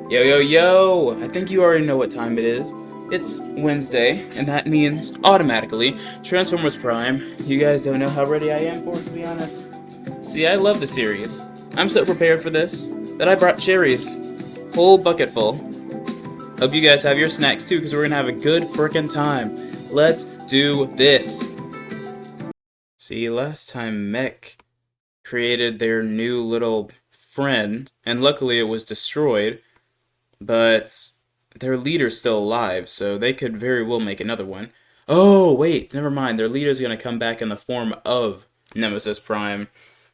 Yo, yo, yo! I think you already know what time it is. It's Wednesday, and that means, automatically, Transformers Prime. You guys don't know how ready I am for it, to be honest. See, I love the series. I'm so prepared for this that I brought cherries. Whole bucket full. Hope you guys have your snacks too, because we're gonna have a good frickin' time. Let's do this! See, last time Mech created their new little friend, and luckily it was destroyed, but their leader's still alive, so they could very well make another one. Oh, wait, never mind. Their leader's gonna come back in the form of Nemesis Prime,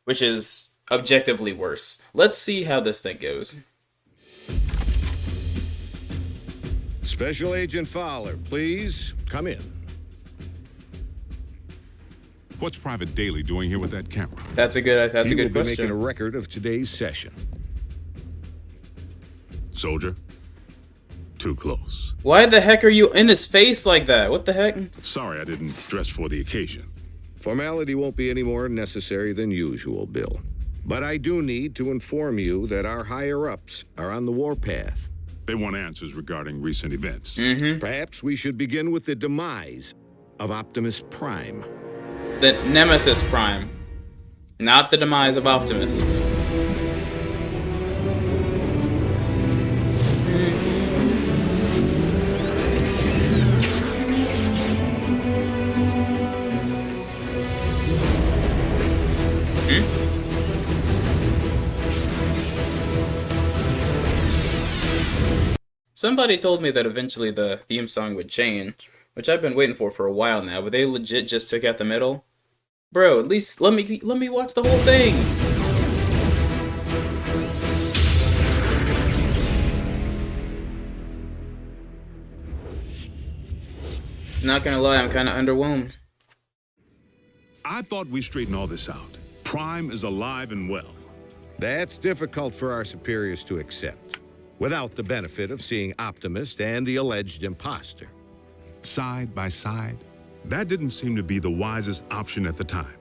which is objectively worse. Let's see how this thing goes. Special Agent Fowler, please come in. What's Private Daly doing here with that camera? That's a good He will be question. making a record of today's session. Soldier? Too close. Why the heck are you in his face like that? What the heck? Sorry I didn't dress for the occasion. Formality won't be any more necessary than usual, Bill. But I do need to inform you that our higher-ups are on the warpath. They want answers regarding recent events. Perhaps we should begin with the demise of Optimus Prime. The Nemesis Prime. Not the demise of Optimus. Somebody told me that eventually the theme song would change, which I've been waiting for a while now, but they legit just took out the middle. Bro, at least let me watch the whole thing. Not gonna lie, I'm kind of underwhelmed. I thought we straightened all this out. Prime is alive and well. That's difficult for our superiors to accept, without the benefit of seeing Optimus and the alleged imposter. Side by side, that didn't seem to be the wisest option at the time.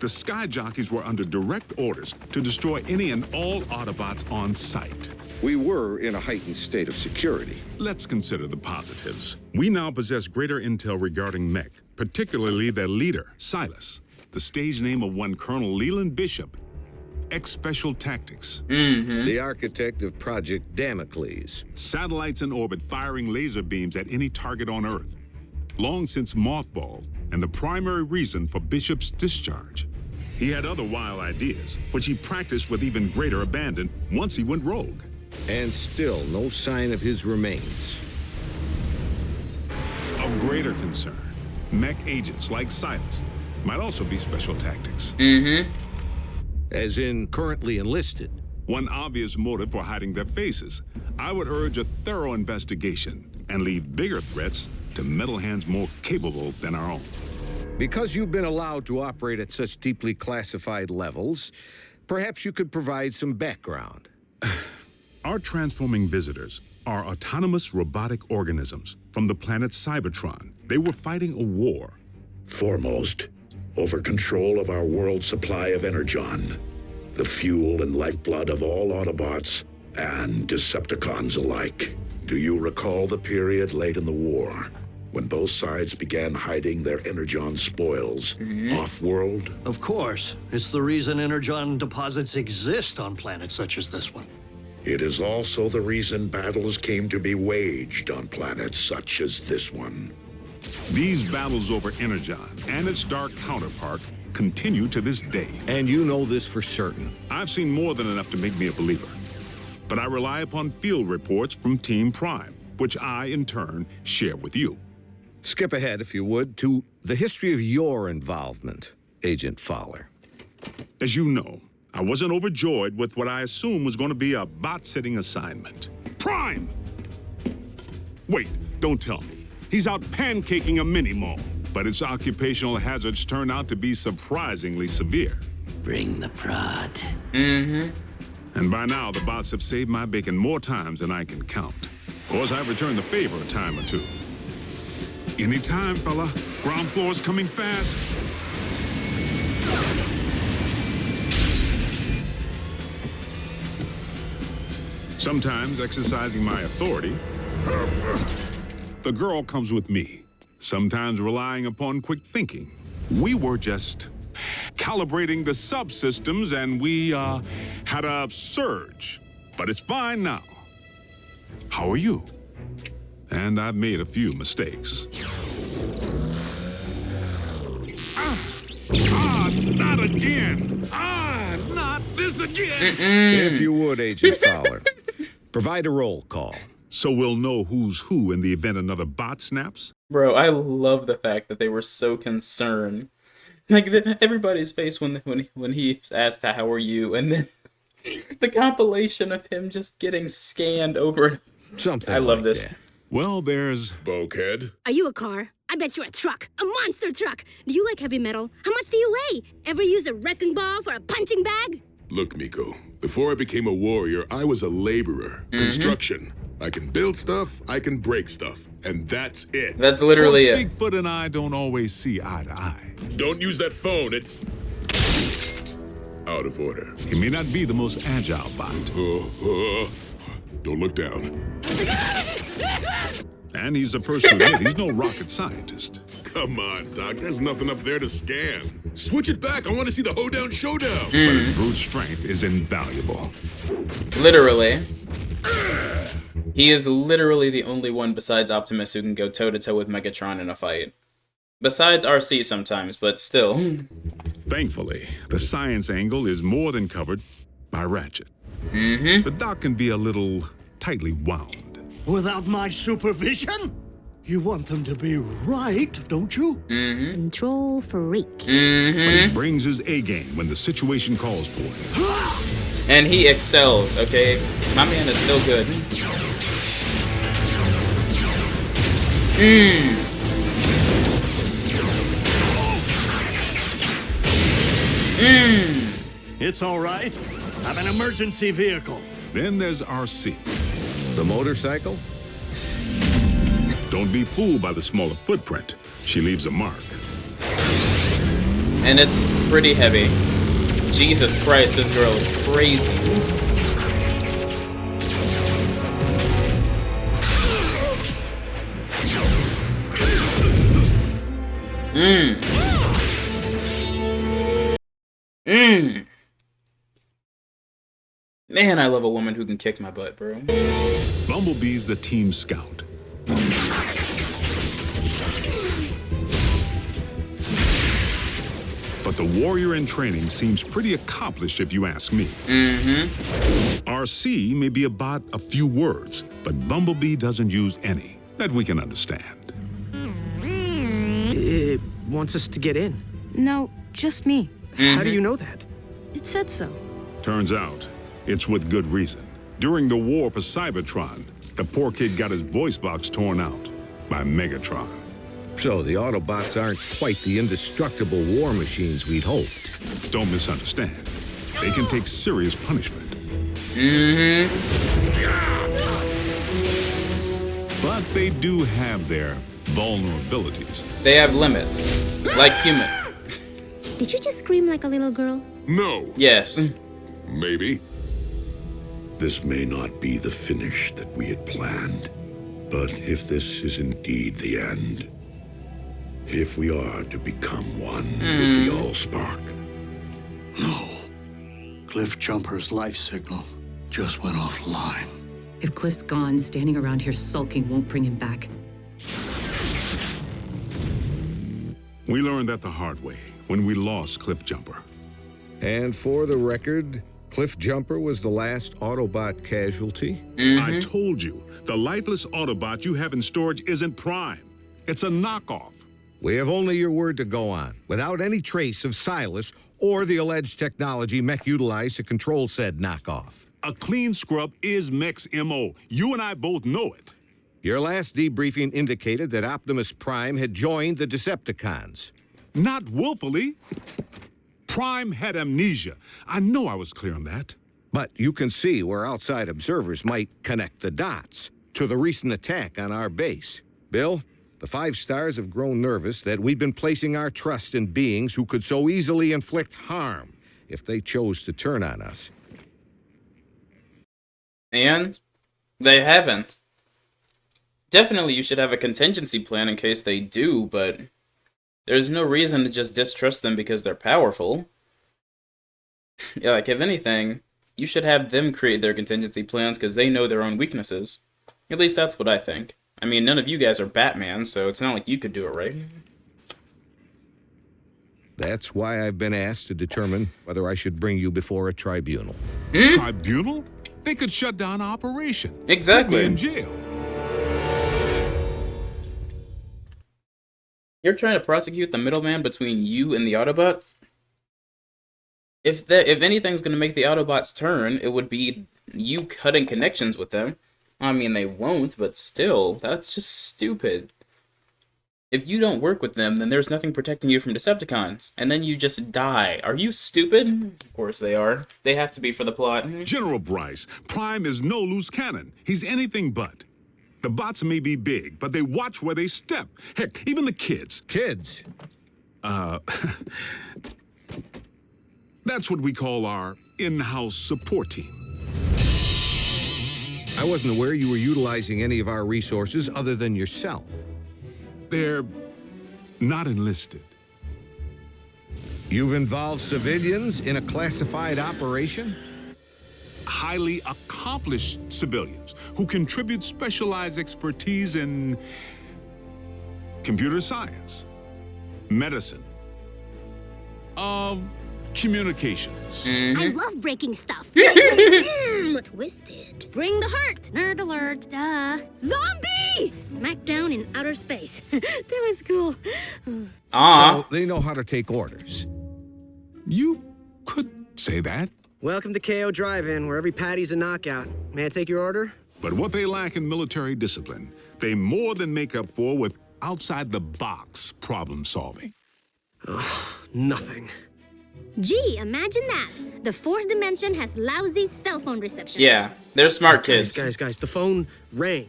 The Sky Jockeys were under direct orders to destroy any and all Autobots on sight. We were in a heightened state of security. Let's consider the positives. We now possess greater intel regarding Mech, particularly their leader, Silas, the stage name of one Colonel Leland Bishop, ex-Special Tactics. The architect of Project Damocles. Satellites in orbit firing laser beams at any target on Earth. Long since mothballed, and the primary reason for Bishop's discharge. He had other wild ideas, which he practiced with even greater abandon once he went rogue. And still no sign of his remains. Of greater concern, Mech agents like Silas might also be Special Tactics. As in currently enlisted. One obvious motive for hiding their faces. I would urge a thorough investigation and leave bigger threats to metal hands more capable than our own. Because you've been allowed to operate at such deeply classified levels, perhaps you could provide some background. Our transforming visitors are autonomous robotic organisms from the planet Cybertron. They were fighting a war. Foremost, over control of our world's supply of energon, the fuel and lifeblood of all Autobots and Decepticons alike. Do you recall the period late in the war when both sides began hiding their energon spoils off-world? Of course. It's the reason energon deposits exist on planets such as this one. It is also the reason battles came to be waged on planets such as this one. These battles over Energon and its dark counterpart continue to this day. And you know this for certain. I've seen more than enough to make me a believer. But I rely upon field reports from Team Prime, which I, in turn, share with you. Skip ahead, if you would, to the history of your involvement, Agent Fowler. As you know, I wasn't overjoyed with what I assumed was going to be a bot-sitting assignment. Prime! Wait, don't tell me. He's out pancaking a mini-mall, but its occupational hazards turn out to be surprisingly severe. Bring the prod. And by now, the bots have saved my bacon more times than I can count. Of course, I've returned the favor a time or two. Anytime, fella. Ground floor's coming fast. Sometimes exercising my authority. The girl comes with me, sometimes relying upon quick thinking. We were just calibrating the subsystems and we had a surge. But it's fine now. How are you? And I've made a few mistakes. Not again! Not this again! If you would, Agent Fowler, provide a roll call. So we'll know who's who in the event another bot snaps? Bro, I love the fact that they were so concerned. Like, everybody's face when he asked, how are you? And then the compilation of him just getting scanned over. Something I love like this. that. Well, there's... Bulkhead? Are you a car? I bet you're a truck. A monster truck. Do you like heavy metal? How much do you weigh? Ever use a wrecking ball for a punching bag? Look, Miko, before I became a warrior, I was a laborer. Construction. I can build stuff, I can break stuff, and that's it. That's literally it. Bigfoot and I don't always see eye to eye. Don't use that phone, it's out of order. He may not be the most agile bot. Don't look down. And he's the first to admit he's no rocket scientist. Come on, Doc, there's nothing up there to scan. Switch it back, I want to see the hoedown showdown. But his brute strength is invaluable. Literally. He is literally the only one besides Optimus who can go toe-to-toe with Megatron in a fight. Besides Arcee sometimes, but still. Thankfully, the science angle is more than covered by Ratchet. The doc can be a little tightly wound. Without my supervision? You want them to be right, don't you? Control freak. But he brings his A-game when the situation calls for it. And he excels, okay? My man is still good. It's all right. I'm an emergency vehicle. Then there's Arcee. The motorcycle? Don't be fooled by the smaller footprint. She leaves a mark. And it's pretty heavy. Jesus Christ, this girl is crazy. Man, I love a woman who can kick my butt, bro. Bumblebee's the team scout. But the warrior in training seems pretty accomplished if you ask me. Arcee may be about a few words, but Bumblebee doesn't use any that we can understand. It wants us to get in. No, just me. How do you know that? It said so. Turns out, it's with good reason. During the war for Cybertron, the poor kid got his voice box torn out by Megatron. So the Autobots aren't quite the indestructible war machines we'd hoped. Don't misunderstand. They can take serious punishment. But they do have their vulnerabilities. They have limits. Like human. Did you just scream like a little girl? No, Yes. maybe. This may not be the finish that we had planned, but if this is indeed the end, if we are to become one with the Allspark, No. Cliff Jumper's life signal just went offline. If Cliff's gone, standing around here sulking won't bring him back. We learned that the hard way when we lost Cliff Jumper. And for the record, Cliff Jumper was the last Autobot casualty. I told you, the lifeless Autobot you have in storage isn't Prime. It's a knockoff. We have only your word to go on, without any trace of Silas or the alleged technology Mech utilized to control said knockoff. A clean scrub is Mech's MO. You and I both know it. Your last debriefing indicated that Optimus Prime had joined the Decepticons. Not willfully. Prime had amnesia. I know I was clear on that. But you can see where outside observers might connect the dots to the recent attack on our base. Bill, the 5 stars have grown nervous that we've been placing our trust in beings who could so easily inflict harm if they chose to turn on us. And they haven't. Definitely you should have a contingency plan in case they do, but there's no reason to just distrust them because they're powerful. Yeah, like, if anything, you should have them create their contingency plans because they know their own weaknesses. At least that's what I think. I mean, none of you guys are Batman, so it's not like you could do it, right? That's why I've been asked to determine whether I should bring you before a tribunal. Tribunal? They could shut down operation. Exactly. Put me in jail. You're trying to prosecute the middleman between you and the Autobots? If anything's gonna make the Autobots turn, it would be you cutting connections with them. I mean, they won't, but still, that's just stupid. If you don't work with them, then there's nothing protecting you from Decepticons, and then you just die. Are you stupid? Of course they are. They have to be for the plot. General Bryce, Prime is no loose cannon. He's anything but. The bots may be big, but they watch where they step. Heck, even the kids. Kids? That's what we call our in-house support team. I wasn't aware you were utilizing any of our resources other than yourself. They're not enlisted. You've involved civilians in a classified operation? Highly accomplished civilians who contribute specialized expertise in computer science, medicine, communications. I love breaking stuff. Twisted. Bring the heart. Nerd alert. Duh. Zombie! Smackdown in outer space. That was cool. So they know how to take orders. You could say that. Welcome to KO Drive-In, where every patty's a knockout. May I take your order? But what they lack in military discipline, they more than make up for with outside-the-box problem solving. Nothing. Gee, imagine that. The fourth dimension has lousy cell phone reception. Yeah, they're smart kids. Guys, the phone rang.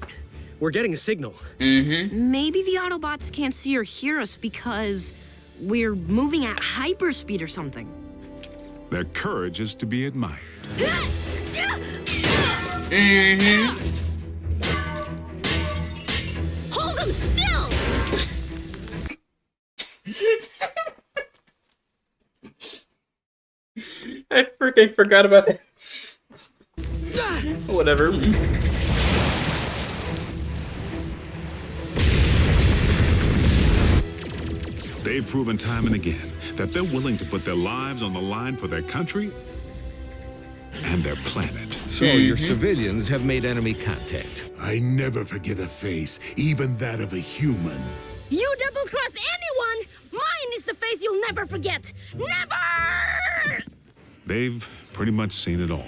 We're getting a signal. Maybe the Autobots can't see or hear us because we're moving at hyperspeed or something. Their courage is to be admired. Hold them still! I freaking forgot about that. Whatever. They've proven time and again that they're willing to put their lives on the line for their country and their planet. So your civilians have made enemy contact. I never forget a face, even that of a human. You double-cross anyone, mine is the face you'll never forget. Never! They've pretty much seen it all.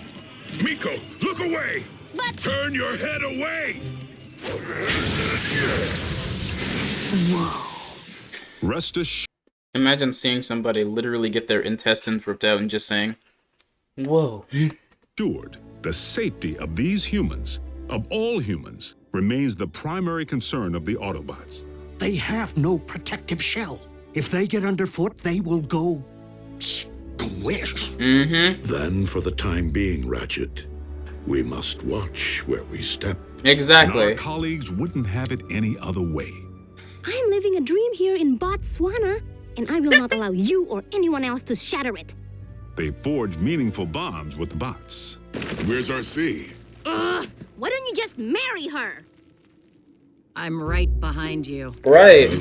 Miko, look away! But... Turn your head away! Rest assured. Imagine seeing somebody literally get their intestines ripped out and just saying, "Whoa." The safety of these humans, of all humans, remains the primary concern of the Autobots. They have no protective shell. If they get underfoot, they will go squish. Then, for the time being, Ratchet, we must watch where we step. Exactly. And our colleagues wouldn't have it any other way. I am living a dream here in Botswana, and I will not allow you or anyone else to shatter it. They forged meaningful bonds with the bots. Where's Arcee? Why don't you just marry her? I'm right behind you. Right.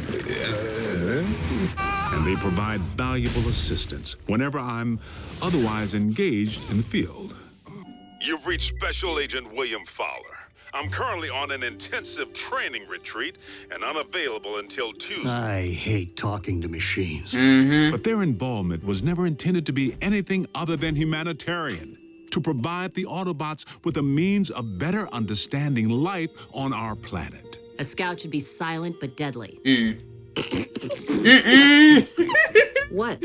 And they provide valuable assistance whenever I'm otherwise engaged in the field. You've reached Special Agent William Fowler. I'm currently on an intensive training retreat and unavailable until Tuesday. I hate talking to machines. But their involvement was never intended to be anything other than humanitarian, to provide the Autobots with a means of better understanding life on our planet. A scout should be silent but deadly. What?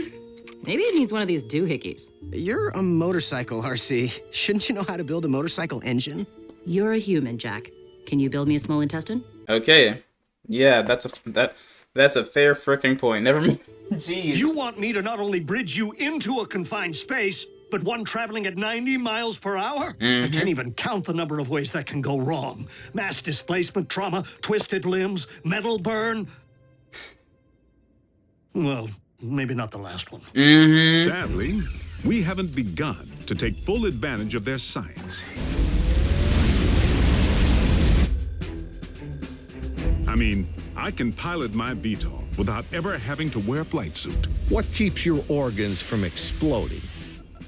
Maybe it needs one of these doohickeys. You're a motorcycle, Arcee. Shouldn't you know how to build a motorcycle engine? You're a human, Jack. Can you build me a small intestine? Okay. Yeah, that's a fair fricking point. Never mind. Jeez. You want me to not only bridge you into a confined space, but one traveling at 90 miles per hour? I can't even count the number of ways that can go wrong. Mass displacement, trauma, twisted limbs, metal burn. Well, maybe not the last one. Sadly, we haven't begun to take full advantage of their science. I mean, I can pilot my VTOL without ever having to wear a flight suit. What keeps your organs from exploding?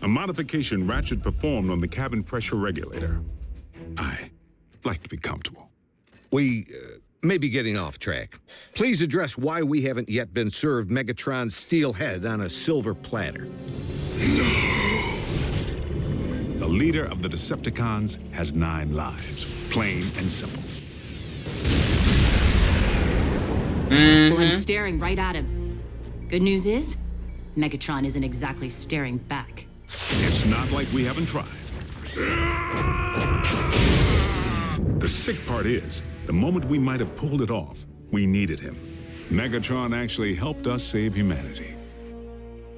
A modification Ratchet performed on the cabin pressure regulator. I like to be comfortable. We may be getting off track. Please address why we haven't yet been served Megatron's steel head on a silver platter. The leader of the Decepticons has 9 lives, plain and simple. Well, I'm staring right at him. Good news is, Megatron isn't exactly staring back. It's not like we haven't tried. The sick part is, the moment we might have pulled it off, we needed him. Megatron actually helped us save humanity.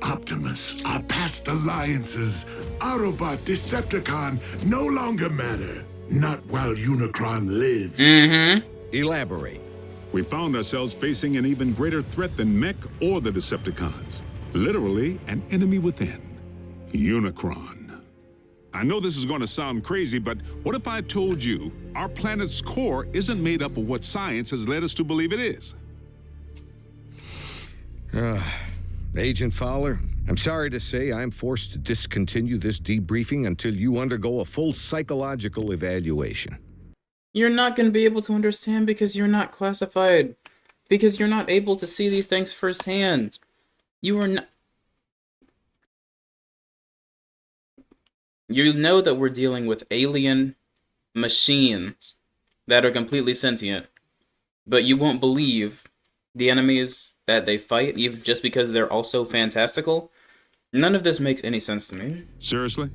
Optimus, our past alliances, Autobot, Decepticon no longer matter. Not while Unicron lives. Elaborate. We found ourselves facing an even greater threat than Mech or the Decepticons. Literally, an enemy within. Unicron. I know this is going to sound crazy, but what if I told you our planet's core isn't made up of what science has led us to believe it is? Agent Fowler, I'm sorry to say I'm forced to discontinue this debriefing until you undergo a full psychological evaluation. You're not going to be able to understand because you're not classified. Because you're not able to see these things firsthand. You are not... You know that we're dealing with alien machines that are completely sentient. But you won't believe the enemies that they fight, even just because they're also fantastical. None of this makes any sense to me. Seriously?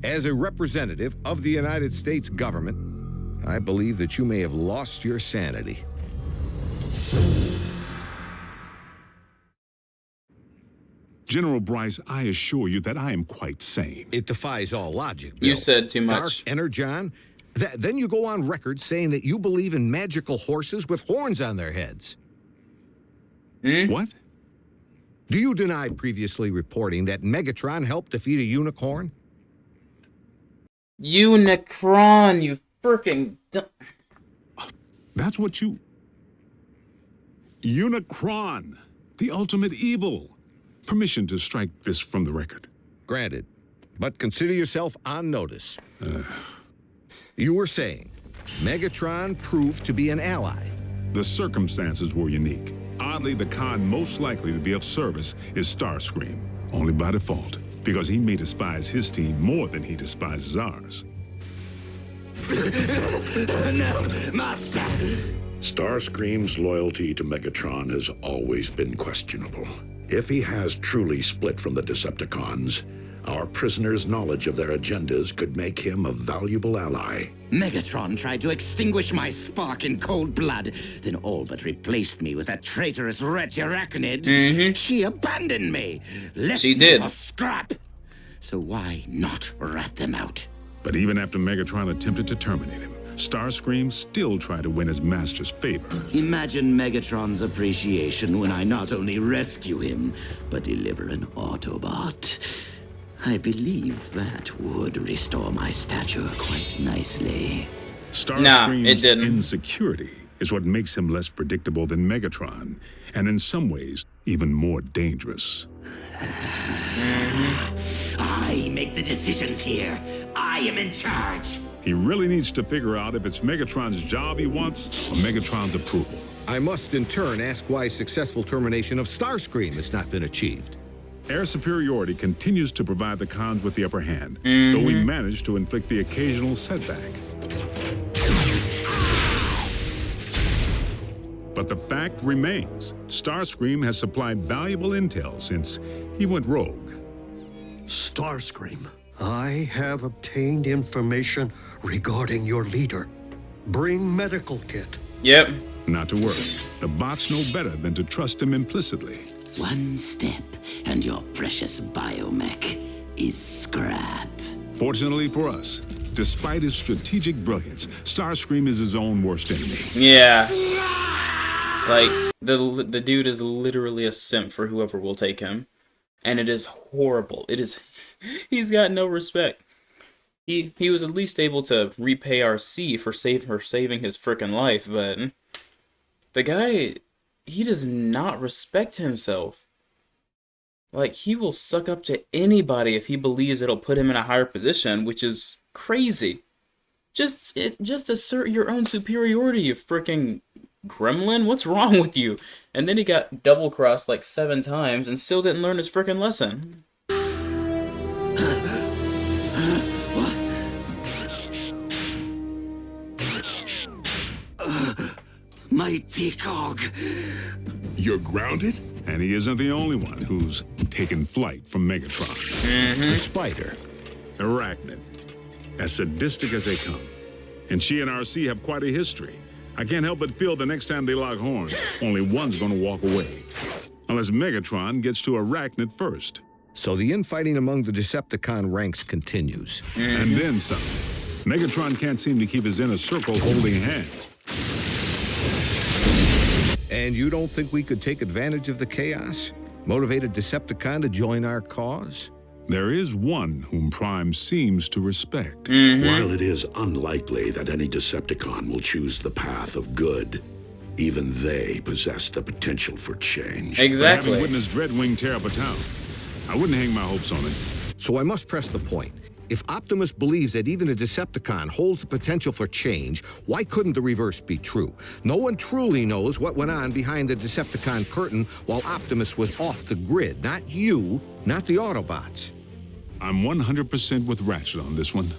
As a representative of the United States government, I believe that you may have lost your sanity. General Bryce, I assure you that I am quite sane. It defies all logic, Bill. You said too much. Dark Energon? Then you go on record saying that you believe in magical horses with horns on their heads. What? Do you deny previously reporting that Megatron helped defeat a unicorn? Unicron, you freaking... That's what you... Unicron, the ultimate evil. Permission to strike this from the record. Granted, but consider yourself on notice. You were saying Megatron proved to be an ally. The circumstances were unique. Oddly, the con most likely to be of service is Starscream, only by default, because he may despise his team more than he despises ours. No, Master! Starscream's loyalty to Megatron has always been questionable. If he has truly split from the Decepticons, our prisoner's knowledge of their agendas could make him a valuable ally. Megatron tried to extinguish my spark in cold blood, then all but replaced me with that traitorous wretch Arachnid. She abandoned me, left She me did. for scrap. So why not rat them out? But even after Megatron attempted to terminate him, Starscream still tried to win his master's favor. Imagine Megatron's appreciation when I not only rescue him, but deliver an Autobot. I believe that would restore my stature quite nicely. Starscream's it didn't. insecurity is what makes him less predictable than Megatron, and in some ways, even more dangerous. I make the decisions here. I am in charge. He really needs to figure out if it's Megatron's job he wants or Megatron's approval. I must in turn ask why successful termination of Starscream has not been achieved. Air superiority continues to provide the cons with the upper hand, though we manage to inflict the occasional setback. But the fact remains, Starscream has supplied valuable intel since he went rogue. Starscream, I have obtained information regarding your leader. Bring medical kit. Yep. Not to worry. The bots know better than to trust him implicitly. One step, and your precious biomech is scrap. Fortunately for us, despite his strategic brilliance, Starscream is his own worst enemy. Yeah. Like, the dude is literally a simp for whoever will take him. And it is horrible. It is... He's got no respect. He was at least able to repay Arcee for saving his frickin' life, but... The guy... He does not respect himself. Like, he will suck up to anybody if he believes it'll put him in a higher position, which is crazy. Just assert your own superiority, you frickin' gremlin. What's wrong with you? And then he got double-crossed like 7 times and still didn't learn his frickin' lesson. Mighty cog. You're grounded? And he isn't the only one who's taken flight from Megatron. The spider. Arachnid. As sadistic as they come. And she and Arcee have quite a history. I can't help but feel the next time they lock horns, only one's gonna walk away. Unless Megatron gets to Arachnid first. So the infighting among the Decepticon ranks continues. And then some. Megatron can't seem to keep his inner circle holding hands. And you don't think we could take advantage of the chaos? Motivate a Decepticon to join our cause? There is one whom Prime seems to respect. While it is unlikely that any Decepticon will choose the path of good, even they possess the potential for change. Exactly. Having witnessed Dreadwing tear up a town, I wouldn't hang my hopes on it. So I must press the point. If Optimus believes that even a Decepticon holds the potential for change, why couldn't the reverse be true? No one truly knows what went on behind the Decepticon curtain while Optimus was off the grid. Not you, not the Autobots. I'm 100% with Ratchet on this one.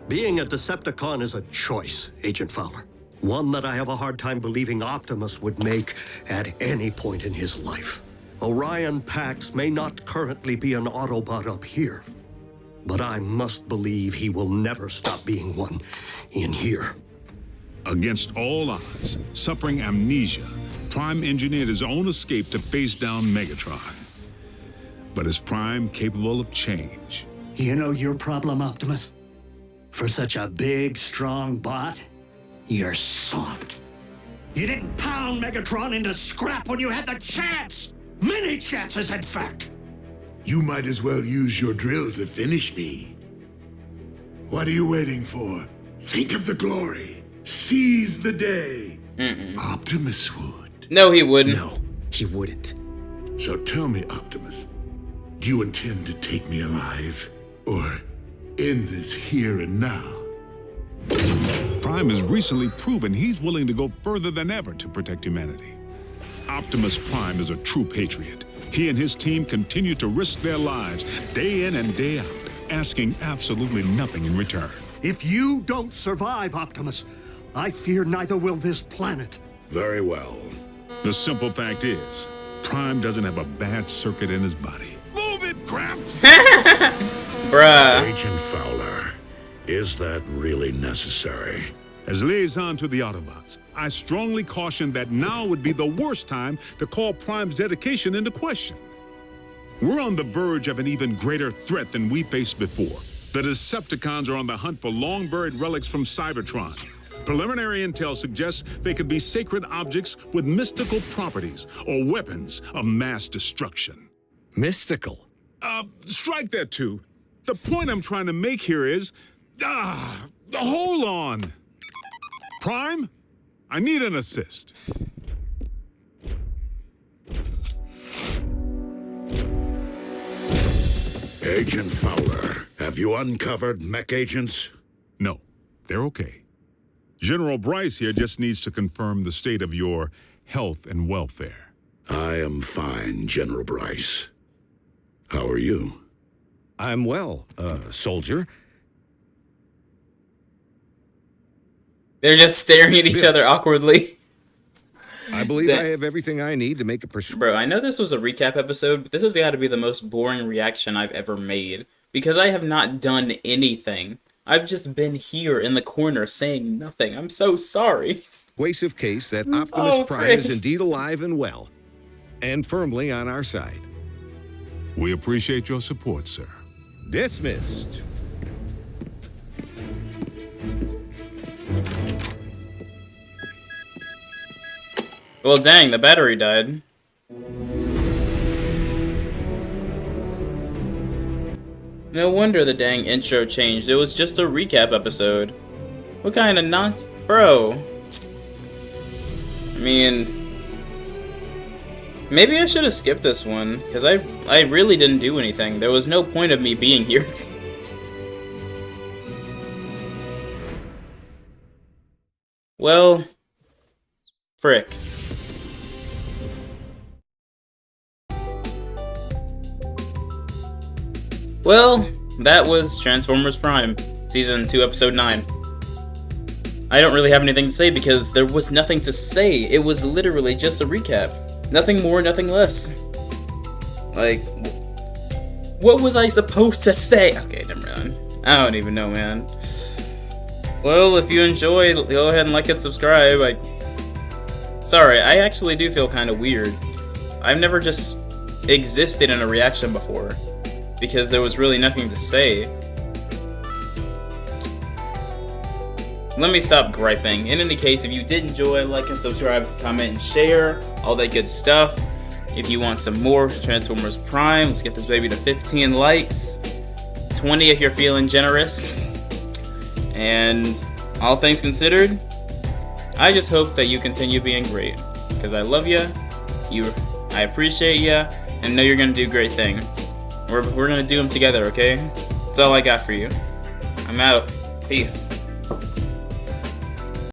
Being a Decepticon is a choice, Agent Fowler. One that I have a hard time believing Optimus would make at any point in his life. Orion Pax may not currently be an Autobot up here, but I must believe he will never stop being one in here. Against all odds, suffering amnesia, Prime engineered his own escape to face down Megatron. But is Prime capable of change? You know your problem, Optimus? For such a big, strong bot, you're soft. You didn't pound Megatron into scrap when you had the chance! Many chances, in fact! You might as well use your drill to finish me. What are you waiting for? Think of the glory. Seize the day. Optimus would. No, he wouldn't. No, he wouldn't. So tell me, Optimus, do you intend to take me alive? Or end this here and now? Prime has recently proven he's willing to go further than ever to protect humanity. Optimus Prime is a true patriot. He and his team continue to risk their lives day in and day out, asking absolutely nothing in return. If you don't survive, Optimus, I fear neither will this planet. Very well. The simple fact is, Prime doesn't have a bad circuit in his body. Move it, Gramps! Bruh. Agent Fowler, is that really necessary? As liaison to the Autobots, I strongly caution that now would be the worst time to call Prime's dedication into question. We're on the verge of an even greater threat than we faced before. The Decepticons are on the hunt for long-buried relics from Cybertron. Preliminary intel suggests they could be sacred objects with mystical properties or weapons of mass destruction. Mystical? Strike that too. The point I'm trying to make here is, hold on. Prime, I need an assist. Agent Fowler, have you uncovered mech agents? No, they're okay. General Bryce here just needs to confirm the state of your health and welfare. I am fine, General Bryce. How are you? I'm well, soldier. They're just staring at each other awkwardly. I believe I have everything I need to make a prescription. Bro, I know this was a recap episode, but this has got to be the most boring reaction I've ever made. Because I have not done anything. I've just been here in the corner saying nothing. I'm so sorry. Persuasive case that Optimus Prime is indeed alive and well. And firmly on our side. We appreciate your support, sir. Dismissed. Well, dang, the battery died. No wonder the dang intro changed. It was just a recap episode. What kind of nonsense? Bro. I mean, maybe I should have skipped this one, because I really didn't do anything. There was no point of me being here. Well, frick. Well, that was Transformers Prime, Season 2, Episode 9. I don't really have anything to say because there was nothing to say. It was literally just a recap. Nothing more, nothing less. Like, what was I supposed to say? Okay, never mind. I don't even know, man. Well, if you enjoyed, go ahead and like and subscribe. Sorry, I actually do feel kind of weird. I've never just existed in a reaction before, because there was really nothing to say. Let me stop griping. In any case, if you did enjoy, like and subscribe, comment and share, all that good stuff. If you want some more Transformers Prime, let's get this baby to 15 likes. 20 if you're feeling generous. And all things considered, I just hope that you continue being great. Because I love you, I appreciate you, and know you're going to do great things. We're going to do them together, okay? That's all I got for you. I'm out. Peace.